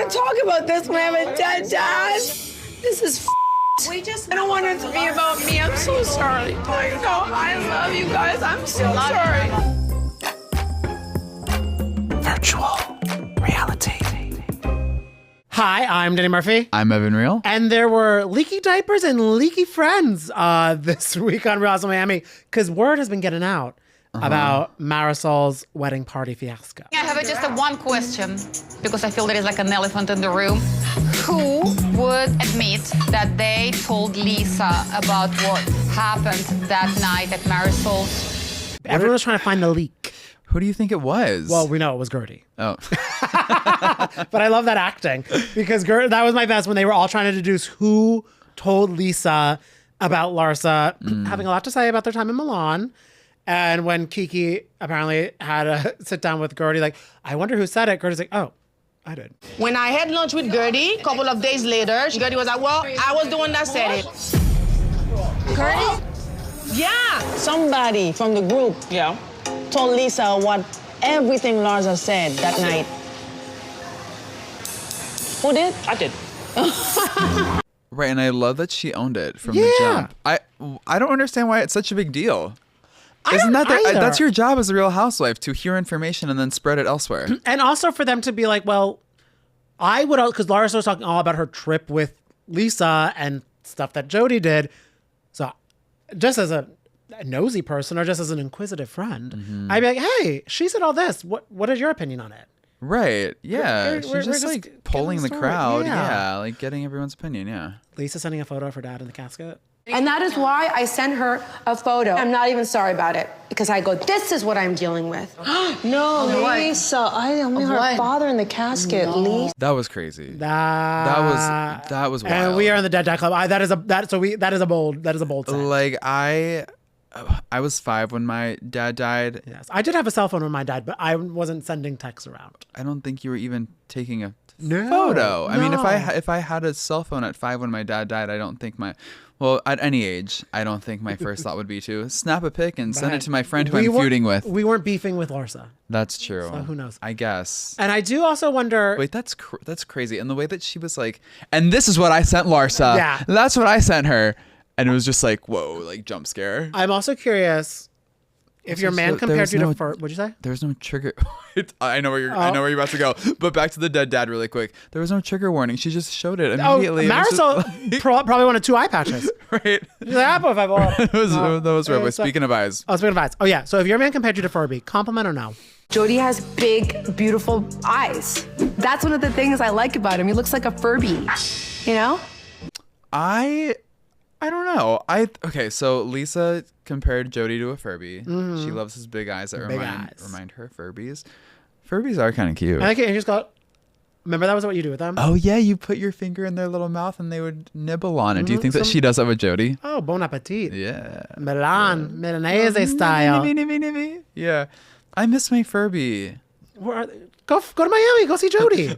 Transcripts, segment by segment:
want to talk about this when I have a dead dad. This is I don't want it to be about me. I'm so sorry. I know. I love you guys. I'm so sorry. Virtual reality. Hi, I'm Danny Murphy. I'm Evan Real. And there were leaky diapers and leaky friends this week on Housewives of Miami because word has been getting out about Marisol's wedding party fiasco. I have just one question because I feel there is like an elephant in the room. Who would admit that they told Lisa about what happened that night at Marisol's? Everyone was trying to find the leak. Who do you think it was? Well, we know it was Gertie. Oh. But I love that acting because that was my best when they were all trying to deduce who told Lisa about Larsa having a lot to say about their time in Milan. And when Kiki apparently had a sit down with Gertie, like, I wonder who said it. Gertie's like, oh, I did. When I had lunch with Gertie, a couple of days later, Gertie was like, well, I was the one that said it. Gertie? Yeah. Somebody from the group told Lisa what everything Larsa said that night. Who did? I did. Right, and I love that she owned it from the jump. I don't understand why it's such a big deal. Isn't that that's your job as a Real Housewife, to hear information and then spread it elsewhere? And also for them to be like, well, I would, because Larsa was talking all about her trip with Lisa and stuff that Jody did. So just as a nosy person or just as an inquisitive friend, I'd be like, hey, she said all this. What is your opinion on it? Right, yeah. She's just like polling the crowd. Yeah. Yeah, like getting everyone's opinion, yeah. Lisa sending a photo of her dad in the casket. And that is why I sent her a photo. I'm not even sorry about it because I go, this is what I'm dealing with. No, Lisa. I mean, her father in the casket. Lisa. That was crazy. That was wild. And we are in the Dead Dad Club. That is a bold set. Like I was 5 when my dad died. Yes, I did have a cell phone when my dad, but I wasn't sending texts around. I don't think you were even taking a photo. I mean, if I had a cell phone at 5 when my dad died, I don't think at any age, I don't think my first thought would be to snap a pic and send it to my friend who I'm feuding with. We weren't beefing with Larsa. That's true. So who knows? I guess. And I do also wonder. Wait, that's crazy. And the way that she was like, and this is what I sent Larsa. Yeah. That's what I sent her. And it was just like, whoa, like jump scare. I'm also curious if your man compared you to what'd you say? There's no trigger. I know where you're about to go. But back to the dead dad really quick. There was no trigger warning. She just showed it immediately. Marisol probably wanted 2 eye patches. Right. That was right. Speaking of eyes. Speaking of eyes. Oh yeah. So if your man compared you to Furby, compliment or no? Jody has big, beautiful eyes. That's one of the things I like about him. He looks like a Furby, you know? I don't know. So Lisa compared Jody to a Furby. She loves his big eyes that remind her of Furbies. Furbies are kind of cute. I like it. And you just go, remember that was what you do with them? Oh yeah, you put your finger in their little mouth and they would nibble on it. Do you think that she does that with Jody? Oh, bon appetit. Yeah. Milanese style. Yeah. I miss my Furby. Go to Miami. Go see Jody.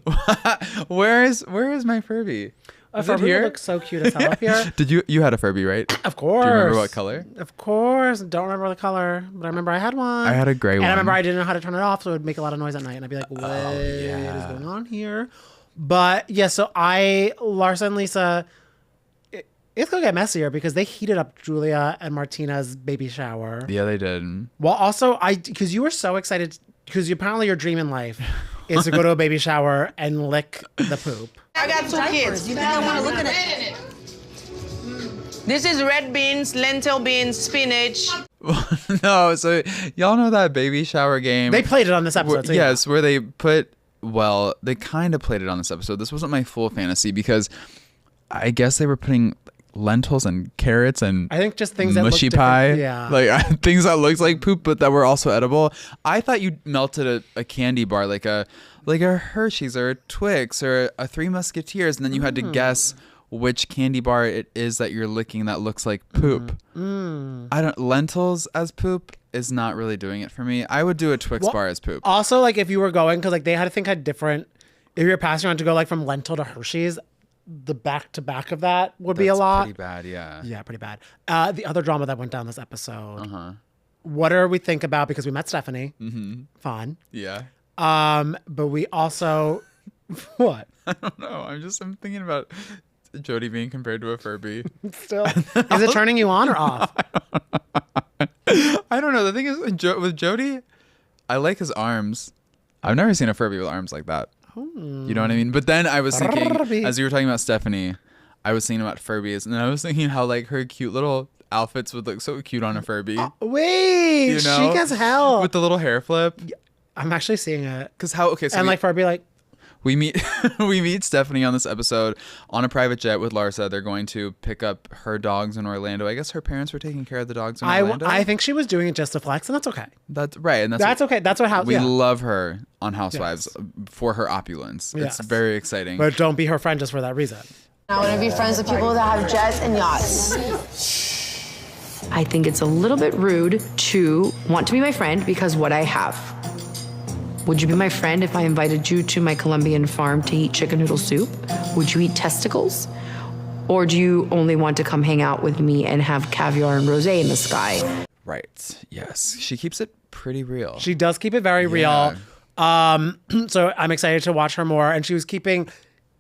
Where is my Furby? Is it here? Looks so cute as hell up here. Did you had a Furby, right? Of course. Do you remember what color? Of course. Don't remember the color, but I remember I had one. I had a gray one. And I remember I didn't know how to turn it off, so it would make a lot of noise at night. And I'd be like, what is going on here? But yeah, so Larsa and Lisa, it's going to get messier because they heated up Julia and Martina's baby shower. Yeah, they did. Well, also, because you were so excited, because apparently your dream in life is to go to a baby shower and lick the poop. I got 2 kids. You think I want to look at it? This is red beans, lentil beans, spinach. No, so y'all know that baby shower game. They played it on this episode. Yes, where they they kind of played it on this episode. This wasn't my full fantasy because I guess they were putting lentils and carrots and I think just things that mushy looked pie, yeah, like things that looked like poop but that were also edible. I thought you melted a candy bar like a Hershey's or a Twix or a Three Musketeers, and then you had to guess which candy bar it is that you're licking that looks like poop. Lentils as poop is not really doing it for me. I would do a Twix bar as poop. Also, like if you were going, because like they had different, if you're passing on to go like from lentil to Hershey's, the back to back of that would be a lot. Pretty bad, yeah. Yeah, pretty bad. The other drama that went down this episode. What are we think about? Because we met Stephanie. Fun. Yeah. But we also What? I don't know. I'm thinking about Jodie being compared to a Furby. Still, is it turning you on or off? I don't know. The thing is, with Jodie, I like his arms. I've never seen a Furby with arms like that. You know what I mean? But then I was thinking, Furby. as you were talking about Stephanie, I was thinking about Furbies, and I was thinking how like her cute little outfits would look so cute on a Furby. Wait, You know? chic as hell. With the little hair flip. I'm actually seeing it. Because how? Okay, so And like Furby, like, we meet we meet Stephanie on this episode on a private jet with Larsa. They're going to pick up her dogs in Orlando. I guess her parents were taking care of the dogs in Orlando. I think she was doing it just to flex, and that's okay. That's right, and That's okay. That's what we yeah. love her on Housewives for her opulence. Yes. It's very exciting. But don't be her friend just for that reason. I want to be friends with people that have jets and yachts. I think it's a little bit rude to want to be my friend because what I have. Would you be my friend if I invited you to my Colombian farm to eat chicken noodle soup? Would you eat testicles? Or do you only want to come hang out with me and have caviar and rosé in the sky? Right. Yes. She keeps it pretty real. She does keep it very real. So I'm excited to watch her more. And she was keeping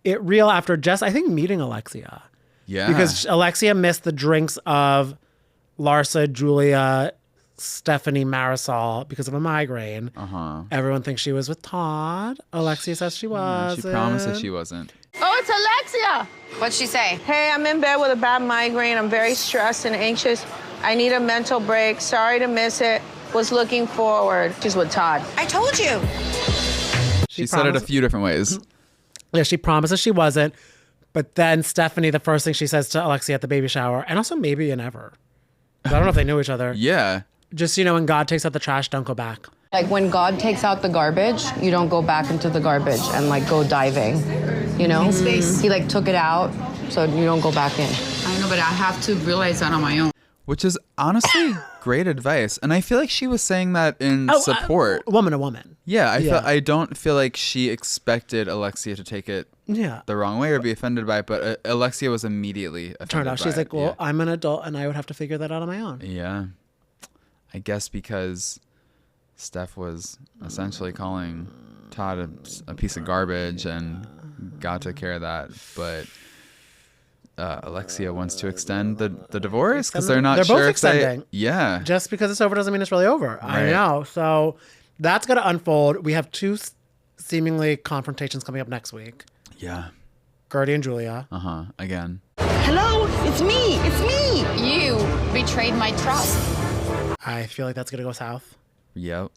it real after just, I think, meeting Alexia. Yeah. Because Alexia missed the drinks of Larsa, Julia, Stephanie, Marisol because of a migraine. Everyone thinks she was with Todd. Alexia says she was. She promises she wasn't. Oh, it's Alexia. What'd she say? Hey, I'm in bed with a bad migraine. I'm very stressed and anxious. I need a mental break. Sorry to miss it. Was looking forward. She's with Todd. I told you. She said it a few different ways. Yeah, she promises she wasn't. But then Stephanie, the first thing she says to Alexia at the baby shower, and also maybe in ever. I don't know if they knew each other. Yeah. Just, when God takes out the trash, don't go back. Like when God takes out the garbage, you don't go back into the garbage and like go diving, you know? He like took it out, so you don't go back in. I know, but I have to realize that on my own. Which is honestly great advice. And I feel like she was saying that in support. Woman to woman. Yeah, I don't feel like she expected Alexia to take it the wrong way or be offended by it, but Alexia was immediately offended Turned out by she's it. like, well, I'm an adult and I would have to figure that out on my own. Yeah. I guess because Steph was essentially calling Todd a piece of garbage and God took care of that, but Alexia wants to extend the divorce because they're not sure both if extending. Yeah. Just because it's over doesn't mean it's really over. I Right. know. So that's going to unfold. We have two seemingly confrontations coming up next week. Yeah. Gertie and Julia. Again. Hello, it's me. It's me. You betrayed my trust. I feel like that's going to go south. Yep.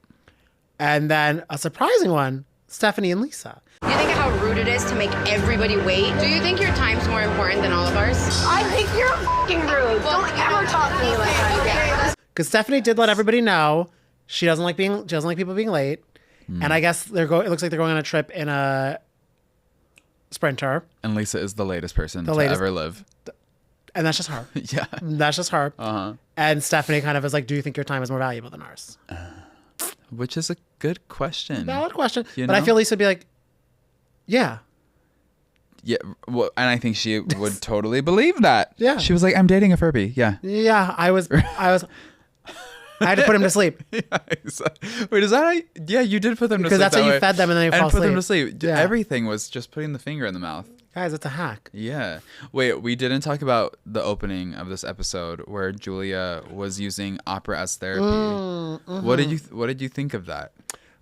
And then a surprising one, Stephanie and Lisa. You think of how rude it is to make everybody wait? Do you think your time's more important than all of ours? I think you're fucking rude. Don't ever talk to me like that. Because Stephanie did let everybody know she doesn't like people being late. And I guess it looks like they're going on a trip in a Sprinter. And Lisa is the latest person to latest. ever live. And that's just her. Yeah. That's just her. And Stephanie kind of is like, do you think your time is more valuable than ours? Which is a good question. Valid question. You But I know? feel Lisa would be like, yeah. Yeah, well, and I think she would totally believe that. Yeah. She was like, I'm dating a Furby. Yeah. Yeah, I had to put him to sleep. Wait, is that yeah, you did put them to sleep. Because that's that how you way. fed them and then they fall put them asleep. to sleep. Yeah. Everything was just putting the finger in the mouth. Guys, it's a hack. Yeah. Wait, we didn't talk about the opening of this episode where Julia was using opera as therapy. What did you think of that?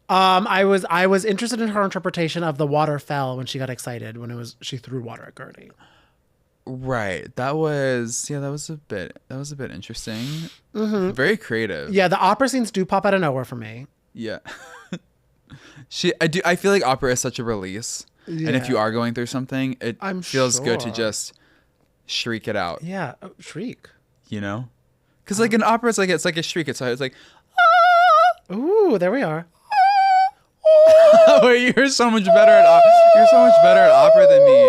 I was interested in her interpretation of the water fell when she got excited when she threw water at Gertie. Right. That was a bit interesting. Very creative. Yeah, the opera scenes do pop out of nowhere for me. Yeah. I feel like opera is such a release. Yeah. And if you are going through something, it I'm feels good to sure. just shriek it out. Yeah, shriek. You know? Because like an opera, it's like a shriek. It's like, Ooh, there we are. Wait, you're so much better at opera than me.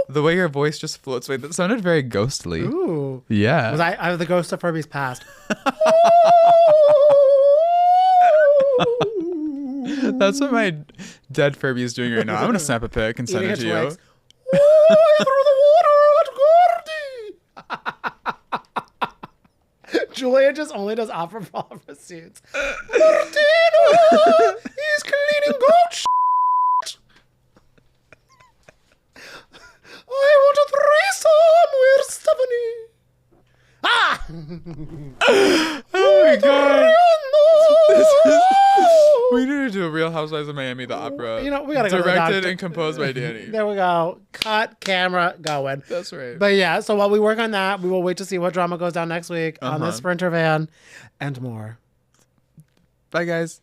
The way your voice just floats. Wait, that sounded very ghostly. Ooh. Yeah. Was I was the ghost of Furby's past. That's what my dead Furby is doing right now. I'm gonna snap a pic and send Eating it to its you. legs. Through the water at Gertie. Julia just only does opera for all of her suits. Martino, he's cleaning goat shit. Oh my god. We need to do a Real Housewives of Miami, the opera. You know, we gotta go to the Directed doctor. and composed by Danny. There we go. Cut, camera, going. That's right. But yeah, so while we work on that, we will wait to see what drama goes down next week on the Sprinter van and more. Bye, guys.